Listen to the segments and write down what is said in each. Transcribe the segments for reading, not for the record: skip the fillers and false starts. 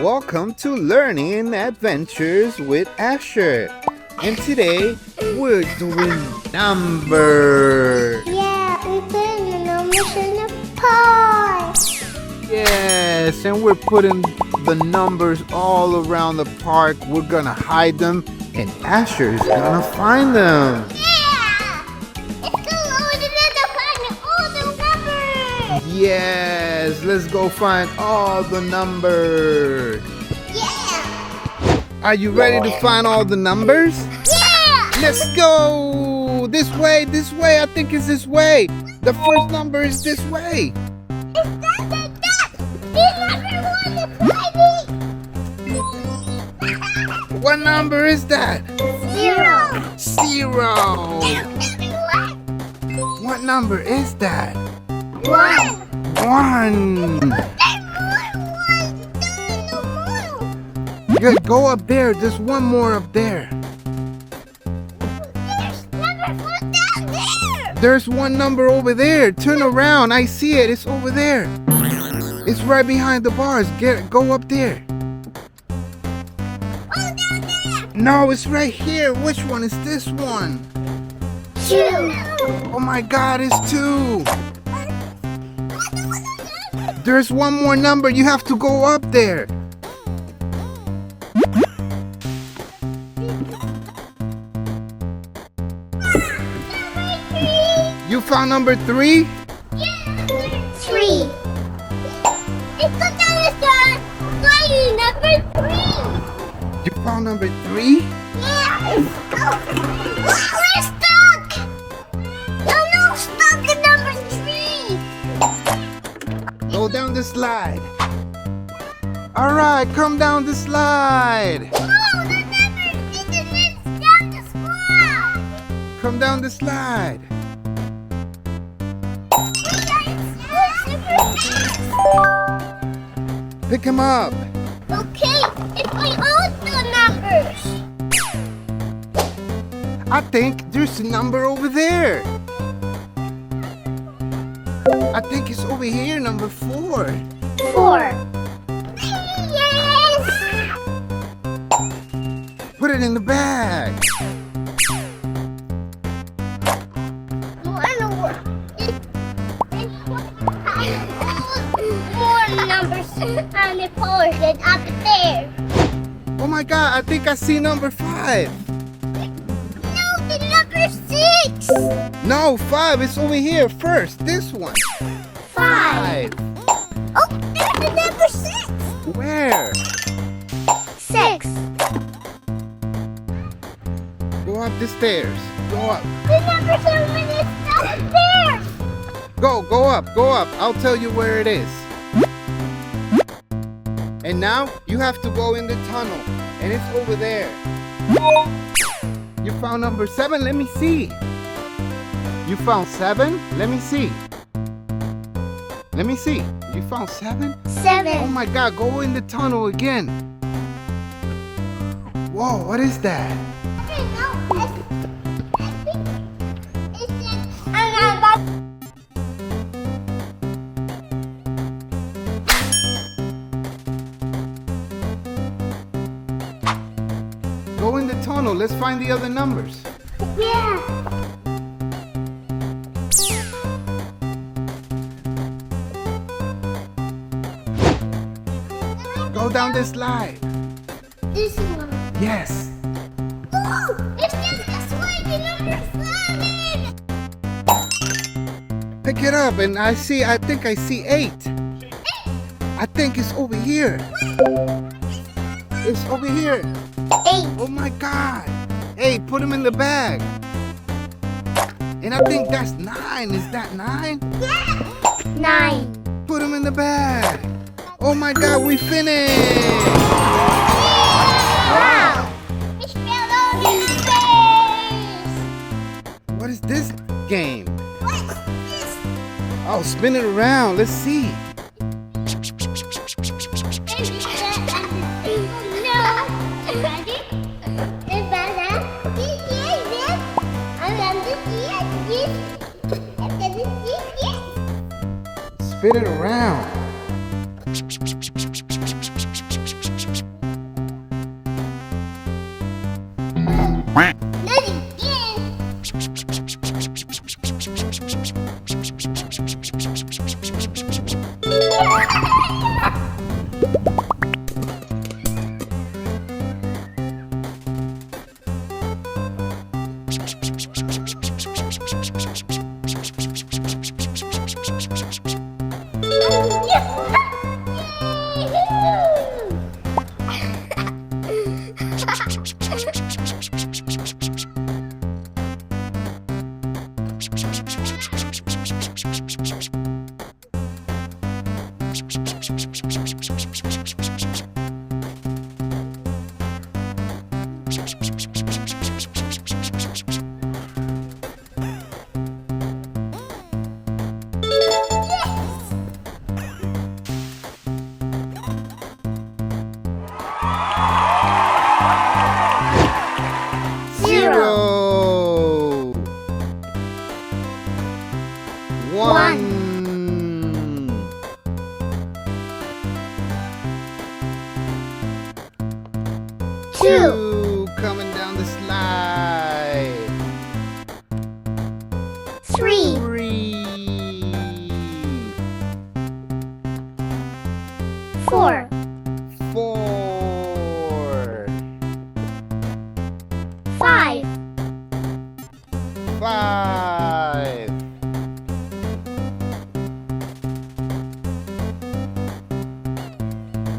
Welcome to Learning Adventures with Asher. And today we're doing numbers. Yeah, we're putting the numbers in the pot. Yes, and we're putting the numbers all around the park. We're gonna hide them, and Asher's gonna find them. Yeah! Let's go over there to find all the numbers. Yes, let's go find all the numbers. Yeah! Are you ready to find all the numbers? Yeah! Let's go! This way, this way. I think it's this way. The first number is this way. It's that. The number one is fighting. What number is that? 0. 0. What number is that? 1. 1. Good, go up there. There's one more up there. There's one number over there. Turn around. I see it. It's over there. It's right behind the bars. Go up there. No, it's right here. Which one is this one? 2. Oh my God, it's 2. There's one more number. You have to go up there. You found number 3? 3. Let's go down the stairs. Going number 3. You found number 3? Yeah, let's go. We're stuck. No, stuck at number 3. Go down the slide. All right, come down the slide. Oh, the number didn't down the slide. Come down the slide. Pick him up. Okay, it's my own numbers. I think there's a number over there. I think it's over here, number 4. 4. Yes. Put it in the bag. More numbers on the poles than up there. Oh my God, I think I see number 5. No, the number 6. No, 5. It's over here first. This one. 5. Oh, there's the number 6. Where? 6. Go up the stairs. Go up. The number 7 is downstairs. Go up. I'll tell you where it is. And now you have to go in the tunnel. And it's over there. You found number 7? Let me see. You found 7? Let me see. Let me see. You found 7? 7. Oh my God, go in the tunnel again. Whoa, what is that? Go in the tunnel. Let's find the other numbers. Yeah. Go down the slide. This one. Yes. Oh, it's just the slide, the number 7. Pick it up and I think I see 8. I think it's over here. It's over here. 8. Oh my God. Hey, put him in the bag. And I think that's 9. Is that 9? Yeah. 9. Put him in the bag. Oh my God, we finished. Wow. We spelled all these space. What is this game? What's this? Oh, spin it around. Let's see. Spin it around. 2 coming down the slide. 3. 3. 4. 4. 5. 5.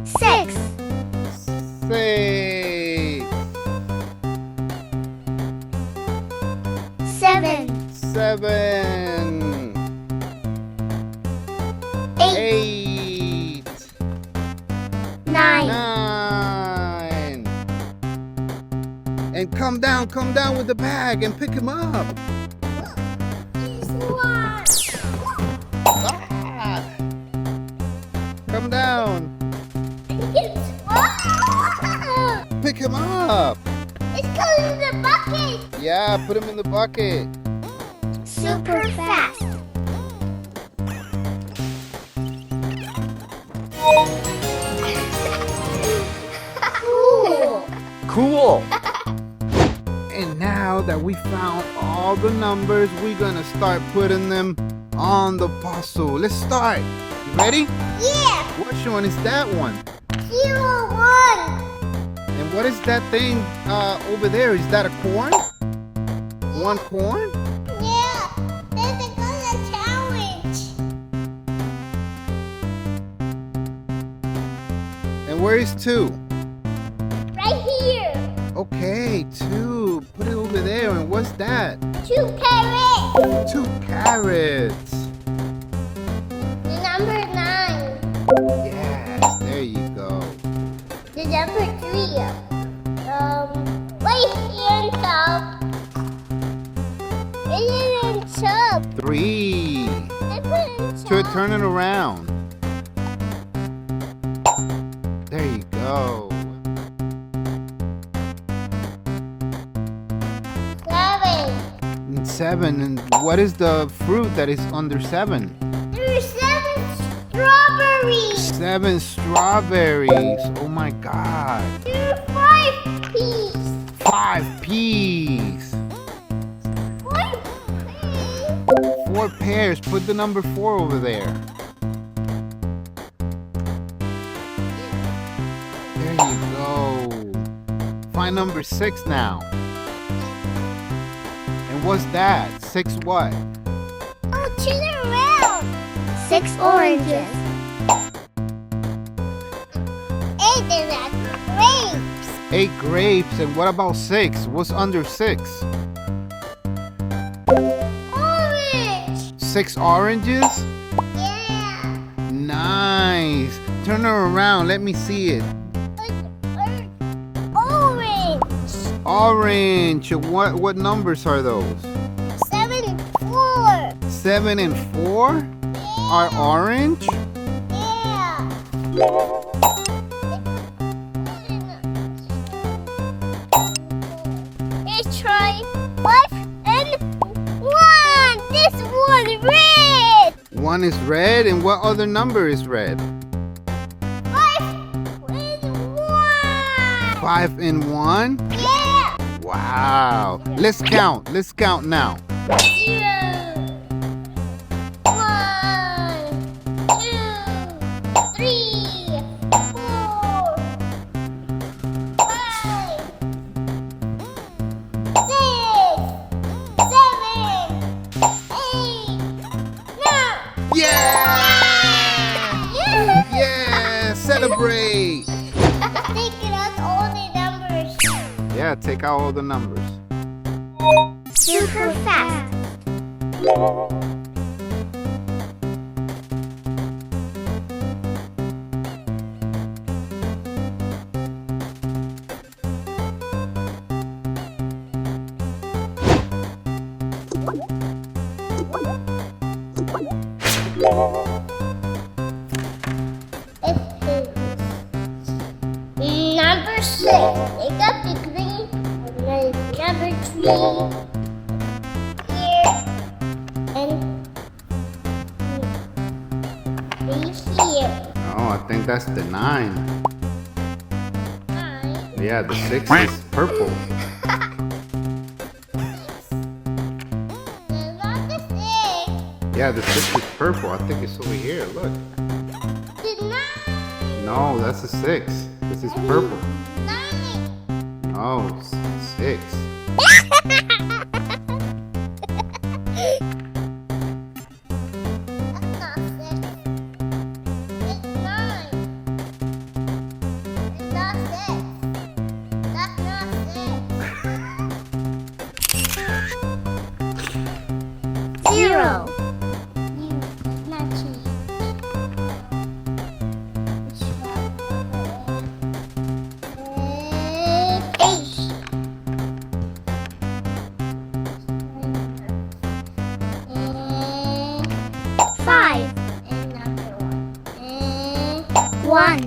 6. 6. 7. 7. 8. 8. 9. 9. And come down with the bag and pick him up. Ah. Come down. Pick him up. It's going in the bucket. Yeah, put him in the bucket. Super fast. Cool. Cool. And now that we found all the numbers, we're gonna start putting them on the puzzle. Let's start. You ready? Yeah. Which one is that one? 0, 1. And what is that thing over there? Is that a corn? One corn? Yeah. There's a good challenge. And where is 2? Right here. Okay, 2. Put it over there. And what's that? 2 carrots. 2 carrots. The number 9. Yes, there you go. The number 3. Right here on top. Right here on top. 3. I put it on top. Turn it around. There you go. 7. 7. And what is the fruit that is under 7? There's 7 strawberries. 7 strawberries. Oh my God. There are 5 peas. 5 peas. 5 peas. 4 pears. Put the number 4 over there. There you go. Find number 6 now. And what's that? 6 what? Oh, turn it around. 6 oranges. 8 is a grapes. 8 grapes. And what about 6? What's under 6? Orange. 6 oranges? Yeah. Nice. Turn her around. Let me see it. Orange. Orange. What numbers are those? 7, 4. 7 and 4 are orange? Yeah. Let's try 5 and 1. This one red. 1 is red, and what other number is red? 5 and 1. 5 and 1? Yeah. Wow. Let's count. Let's count now. 0. 1, 2, 3, 4, 5, 6, 7, 8, 9. Yeah! Yeah. Yeah! Celebrate! Take it out all the numbers. Yeah, take out all the numbers. Super fast. Number 6. They got the green. Number 3. Here. And 3 here. Oh, I think that's the 9. 9. Yeah, the 6 is purple. It's not the 6. Yeah, the 6 is purple. I think it's over here. Look. The 9. No, that's a 6. This is purple. 9. No, 6. That's not 6. It's 9. It's not 6. That's not 6. 0. Not change. Five. And number 1. 1.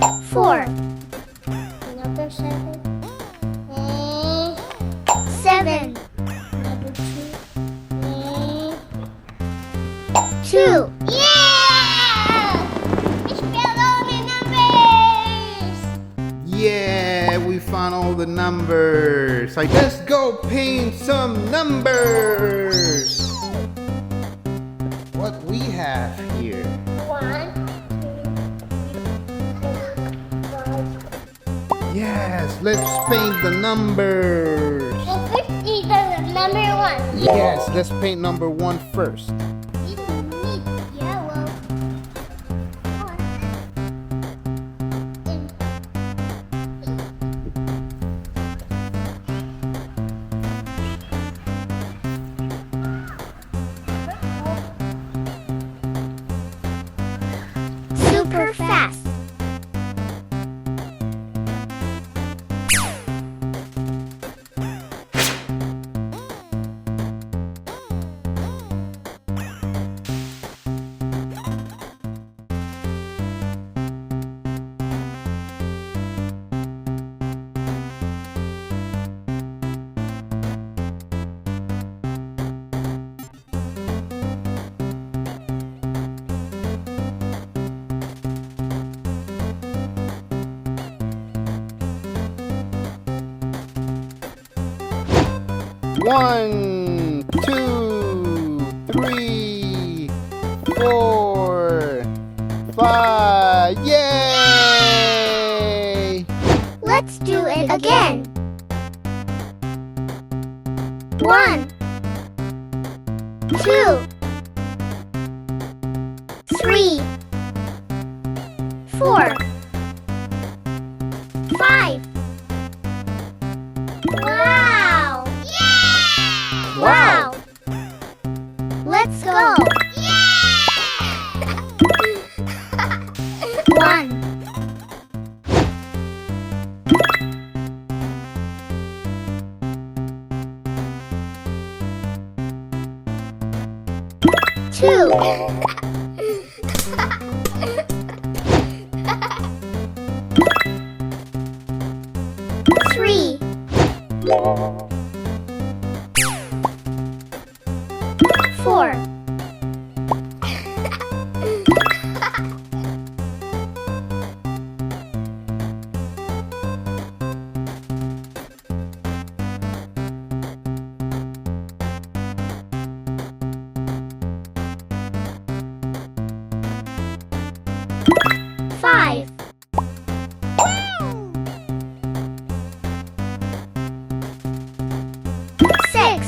And 4. Number 7. 7. Number 2. 2. Yeah! We spelled all the numbers! Yeah, we found all the numbers. Let's go paint some numbers. What we have here. 1, 2, 3, 4, 5. Yes, let's paint the numbers. The first is the number 1. Yes, let's paint number 1 first. You need yellow. Super fast. One, 2, 3, 4, 5. Yay! Let's do it again. 1, 2, 3, 4, 5. Wow! Yeah! Wow! Let's go! Yeah! 1, 2. 3. 4. 5. 6.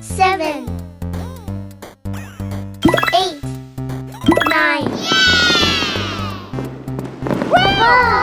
7. 8. 9. Yeah!